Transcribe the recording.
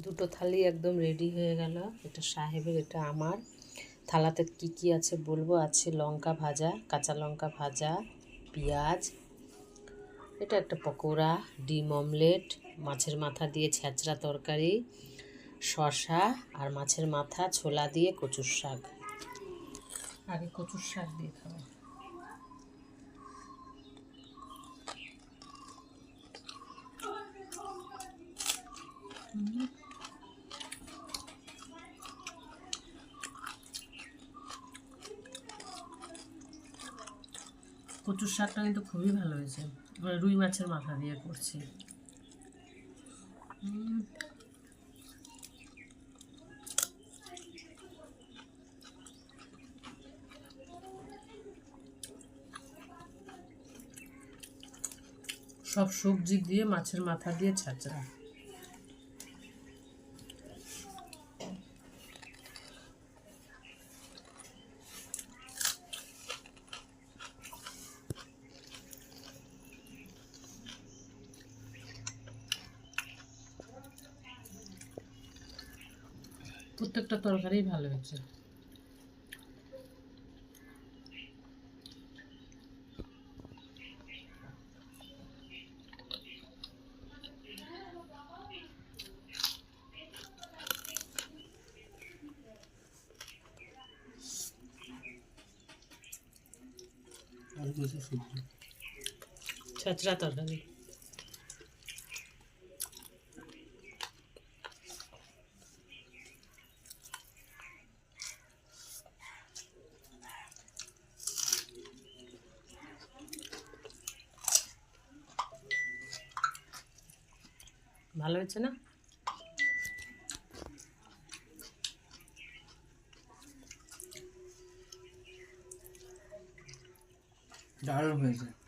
দুটো থালি একদম রেডি হয়ে গেল। এটা সাহেবের, এটা আমার। থালাতে কি কি আছে বলবো। আছে লঙ্কা ভাজা, কাঁচা লঙ্কা ভাজা, পেঁয়াজ, এটা একটা পকোড়া, ডিম অমলেট, মাছের মাথা দিয়ে ছ্যাঁচড়া তরকারি, শসা আর মাছের মাথা ছোলা দিয়ে কচুর শাক। আগে কচুর শাক দিয়ে খাবো। কচুর শাকটা কিন্তু খুবই ভালো হয়েছে। রুই মাছের মাথা দিয়ে করছি। সব সবজি দিয়ে মাছের মাথা দিয়ে ছ্যাঁচড়া। প্রত্যেকটা তরকারি ভালো হয়েছে। ছ্যাঁচড়া তরকারি ভালো হয়েছে না? দারুণ হয়েছে।